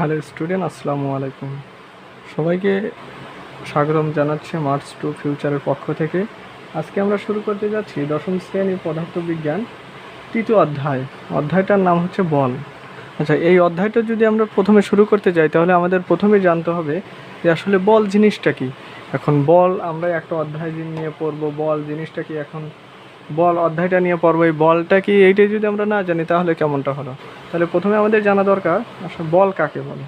Hello student, আসসালামু আলাইকুম। সবাইকে স্বাগতম জানাচ্ছি মার্চ টু ফিউচারের পক্ষ থেকে। আজকে আমরা শুরু করতে যাচ্ছি দশম শ্রেণীর পদার্থবিজ্ঞান তৃতীয় অধ্যায়টার নাম হচ্ছে বল। আচ্ছা, এই অধ্যায়টা যদি আমরা প্রথমে শুরু করতে যাই তাহলে আমাদের প্রথমে জানতে হবে যে আসলে বল জিনিসটা কি। এখন বল আমরা একটা অধ্যায় নিয়ে পড়বো, বল জিনিসটা কি। এখন বল অধ্যায়টা নিয়ে পড়বো, এই বলটা কি এইটাই যদি আমরা না জানি তাহলে কেমনটা হলো। তাহলে প্রথমে আমাদের জানা দরকার আসলে বল কাকে বলে।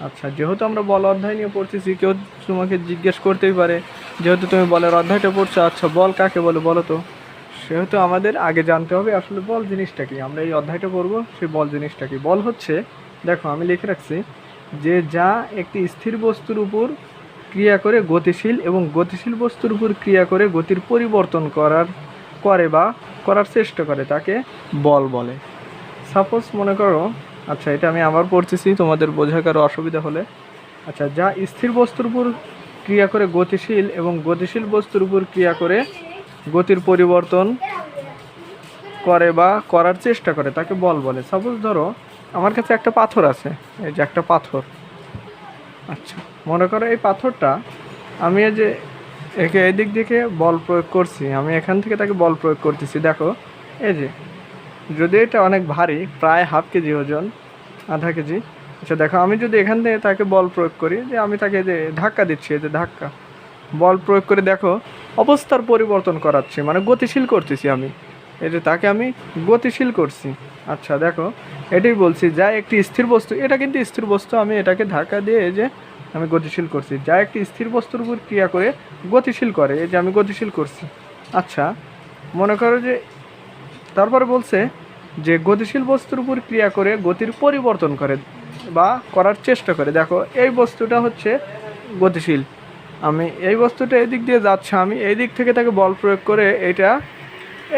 আচ্ছা, যেহেতু আমরা বল অধ্যায় নিয়ে পড়তেছি, কেউ তোমাকে জিজ্ঞেস করতেই পারে যেহেতু তুমি বলের অধ্যায়টা পড়ছো, আচ্ছা বল কাকে বলে বলো তো। সেহেতু আমাদের আগে জানতে হবে আসলে বল জিনিসটা কি। আমরা এই অধ্যায়টা পড়বো, সেই বল জিনিসটা কি। বল হচ্ছে, দেখো আমি লিখে রাখছি, যে যা একটি স্থির বস্তুর উপর ক্রিয়া করে গতিশীল এবং গতিশীল বস্তুর উপর ক্রিয়া করে গতির পরিবর্তন করে বা করার চেষ্টা করে তাকে বল বলে। সাপোজ মনে করো, আচ্ছা এটা আমি আবার পড়তেছি তোমাদের বোঝা কারো অসুবিধা হলে। আচ্ছা, যা স্থির বস্তুর উপর ক্রিয়া করে গতিশীল এবং গতিশীল বস্তুর উপর ক্রিয়া করে গতির পরিবর্তন করে বা করার চেষ্টা করে তাকে বল বলে। সাপোজ ধরো আমার কাছে একটা পাথর আছে, এই যে একটা পাথর। আচ্ছা, মনে করো এই পাথরটা আমি এই যে একে এদিক দিকে বল প্রয়োগ করছি, আমি এখান থেকে তাকে বল প্রয়োগ করতেছি। দেখো এই যে, যদি এটা অনেক ভারী, প্রায় হাফ কেজি ওজন, আধা কেজি। আচ্ছা দেখো, আমি যদি এখান থেকে তাকে বল প্রয়োগ করি, যে আমি তাকে যে ধাক্কা দিচ্ছি, এই যে ধাক্কা, বল প্রয়োগ করে দেখো অবস্থার পরিবর্তন করাচ্ছি, মানে গতিশীল করতেছি আমি। এই যে তাকে আমি গতিশীল করছি। আচ্ছা দেখো, এটাই বলছি, যা একটি স্থির বস্তু, এটা কিন্তু স্থির বস্তু, আমি এটাকে ধাক্কা দিয়ে এই যে আমি গতিশীল করছি। যা একটি স্থির বস্তুর উপর ক্রিয়া করে গতিশীল করে, এই যে আমি গতিশীল করছি। আচ্ছা, মনে করো যে তারপরে বলছে যে গতিশীল বস্তুর উপর ক্রিয়া করে গতির পরিবর্তন করে বা করার চেষ্টা করে। দেখো এই বস্তুটা হচ্ছে গতিশীল, আমি এই বস্তুটা এদিক দিয়ে যাচ্ছে, আমি এই দিক থেকে তাকে বল প্রয়োগ করে এটা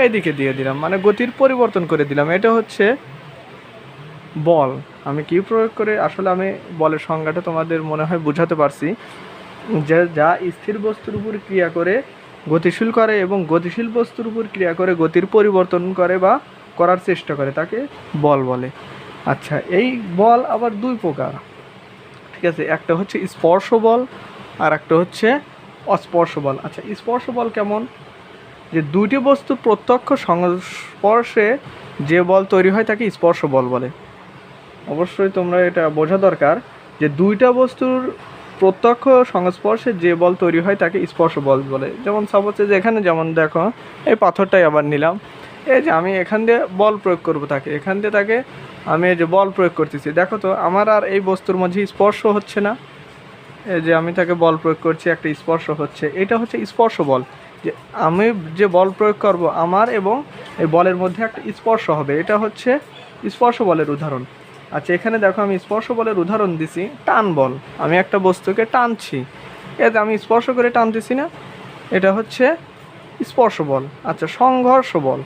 এই দিকে দিয়ে দিলাম, মানে গতির পরিবর্তন করে দিলাম। এটা হচ্ছে বল। আমি কি প্রয়োগ করে, আসলে আমি বলের সংজ্ঞাটা তোমাদের মনে হয় বুঝাতে পারছি, যে যা স্থির বস্তুর উপর ক্রিয়া করে গতিশীল করে এবং গতিশীল বস্তুর উপর ক্রিয়া করে গতির পরিবর্তন করে বা করার চেষ্টা করে তাকে বল বলে। আচ্ছা, এই বল আবার দুই প্রকার, ঠিক আছে। একটা হচ্ছে স্পর্শ বল আর একটা হচ্ছে অস্পর্শ বল। আচ্ছা, স্পর্শ বল কেমন, যে দুইটি বস্তু প্রত্যক্ষ সংস্পর্শে যে বল তৈরি হয় তাকে স্পর্শ বল বলে। অবশ্যই তোমরা এটা বোঝা দরকার যে দুইটা বস্তুর প্রত্যক্ষ সংস্পর্শে যে বল তৈরি হয় তাকে স্পর্শ বল বলে। যেমন সাপোজ যে এখানে, যেমন দেখো এই পাথরটাই আবার নিলাম, এই যে আমি এখান দিয়ে বল প্রয়োগ করব তাকে, এখান দিয়ে তাকে আমি এই যে বল প্রয়োগ করতেছি। দেখো তো আমার আর এই বস্তুর মাঝে স্পর্শ হচ্ছে না, এই যে আমি তাকে বল প্রয়োগ করছি, একটা স্পর্শ হচ্ছে। এটা হচ্ছে স্পর্শ বল, যে আমি যে বল প্রয়োগ করব আমার এবং এই বলের মধ্যে একটা স্পর্শ হবে, এটা হচ্ছে স্পর্শ বলের উদাহরণ। আচ্ছা, এখানে দেখো আমি স্পর্শ বলের উদাহরণ দিছি টান বল, আমি একটা বস্তুকে টানছি, এতে আমি স্পর্শ করে টানতেছি না, এটা হচ্ছে স্পর্শ বল। আচ্ছা, সংঘর্ষ বল,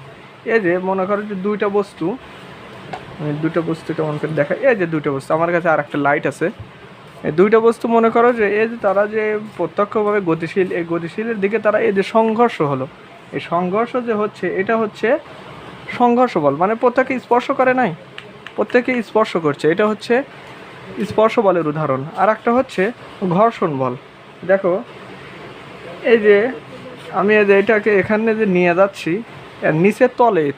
এই যে মনে করো যে দুইটা বস্তু, আমি দুটো বস্তু কেমন করে দেখা, এই যে দুটো বস্তু, আমার কাছে আর একটা লাইট আছে, এই দুইটা বস্তু মনে করো যে এই যে তারা যে প্রত্যক্ষভাবে গতিশীল, এই গতিশীলের দিকে তারা এই যে সংঘর্ষ হলো, এই সংঘর্ষ যে হচ্ছে এটা হচ্ছে সংঘর্ষ বল, মানে প্রত্যেকে স্পর্শ করে নাই, প্রত্যেকে স্পর্শ করছে, এটা হচ্ছে স্পর্শ বলের উদাহরণ। আর একটা হচ্ছে ঘর্ষণ বল। দেখো এই যে আমি এই যে এটাকে এখানে যে নিয়ে যাচ্ছি, এর নিচের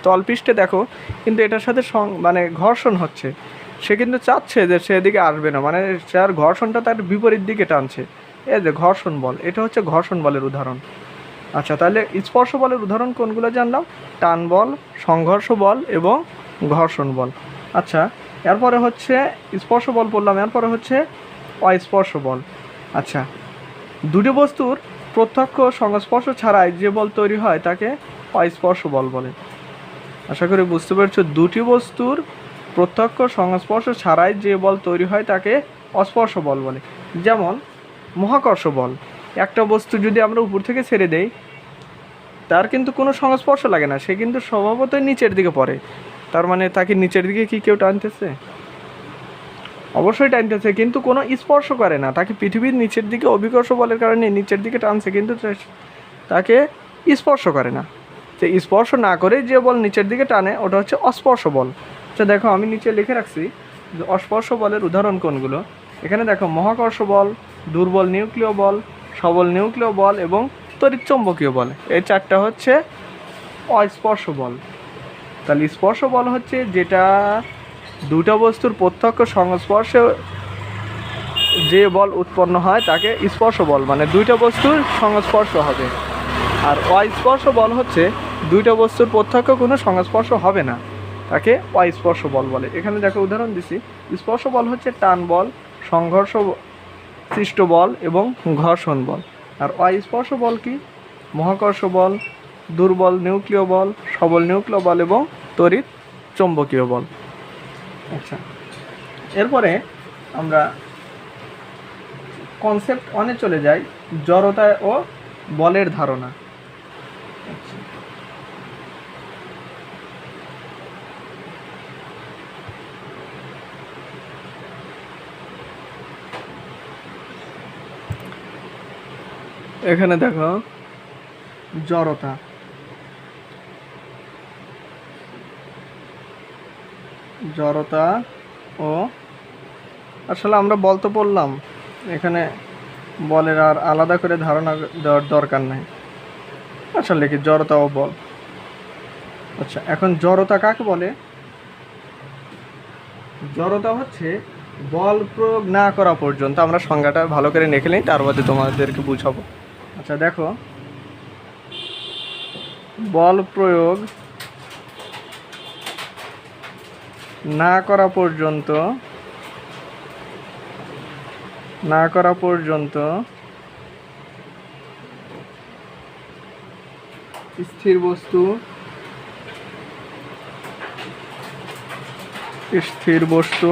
তলপৃষ্ঠে দেখো কিন্তু এটার সাথে মানে ঘর্ষণ হচ্ছে, সে কিন্তু চাচ্ছে যে সে এদিকে আসবে না, মানে তার ঘর্ষণটা তার বিপরীত দিকে টানছে, এই যে ঘর্ষণ বল, এটা হচ্ছে ঘর্ষণ বলের উদাহরণ। আচ্ছা, তাহলে স্পর্শ বলের উদাহরণ কোনগুলো জানলাম, টান বল, সংঘর্ষ বল এবং ঘর্ষণ বল। আচ্ছা, এরপরে হচ্ছে স্পর্শ বল বললাম, এরপরে হচ্ছে অস্পর্শ বল। আচ্ছা, দুটি বস্তুর প্রত্যক্ষ সংস্পর্শ ছাড়াই যে বল তৈরি হয় তাকে অস্পর্শ বল বলে। আশা করি বুঝতে পারছো, দুটি বস্তুর প্রত্যক্ষ সংস্পর্শ ছাড়াই যে বল তৈরি হয় তাকে অস্পর্শ বল বলে। যেমন মহাকর্ষ বল, একটা বস্তু যদি আমরা উপর থেকে ছেড়ে দেই, তার কিন্তু কোনো সংস্পর্শ লাগে না, সে কিন্তু স্বভাবতই নিচের দিকে পড়ে, তার মানে তাকে নিচের দিকে কি কেউ টানতেছে? অবশ্যই টানতেছে, কিন্তু কোনো স্পর্শ করে না, তাকে পৃথিবীর নিচের দিকে অভিকর্ষ বলের কারণে নিচের দিকে টানছে, কিন্তু তাকে স্পর্শ করে না। তো স্পর্শ না করে যে বল নিচের দিকে টানে ওটা হচ্ছে অস্পর্শ বল। আচ্ছা দেখো, আমি নিচে লিখে রাখছি যে অস্পর্শ বলের উদাহরণ কোনগুলো। এখানে দেখো মহাকর্ষ বল, দুর্বল নিউক্লিয় বল, সবল নিউক্লিয় বল এবং তড়িৎচুম্বকীয় বল, এই চারটা হচ্ছে অস্পর্শ বল। তাহলে স্পর্শ বল হচ্ছে যেটা দুটো বস্তুর প্রত্যক্ষ সংস্পর্শে যে বল উৎপন্ন হয় তাকে স্পর্শ বল, মানে দুইটা বস্তুর সংস্পর্শ হবে। আর অস্পর্শ বল হচ্ছে দুইটা বস্তুর প্রত্যক্ষ কোনো সংস্পর্শ হবে না, তাকে অস্পর্শ বল বলে। এখানে দেখো উদাহরণ দিছি। স্পর্শ বল হচ্ছে টান বল, সংঘর্ষ সৃষ্ট বল এবং ঘর্ষণ বল। আর অস্পর্শ বল কি? মহাকর্ষ বল, দুর্বল নিউক্লিয় বল, সবল নিউক্লিয় বল এবং তড়িৎ চৌম্বকীয় বল। আচ্ছা, এরপরে আমরা কনসেপ্ট অনে চলে যাই, জড়তা ও বলের ধারণা। আচ্ছা, এখানে দেখো জড়তা, জড়তা ও আসলে আমরা বল তো পড়লাম, এখানে বলের আর আলাদা করে ধারণা দেওয়ার দরকার নাই, আসলে কি জড়তা ও বল। আচ্ছা, এখন জড়তা কাকে বলে? জড়তা হচ্ছে বল প্রয়োগ না করা পর্যন্ত, আমরা সংজ্ঞাটা ভালো করে লিখে নিই, তার মধ্যে তোমাদেরকে বুঝাবো। আচ্ছা দেখো, বল প্রয়োগ না করা পর্যন্ত স্থির বস্তু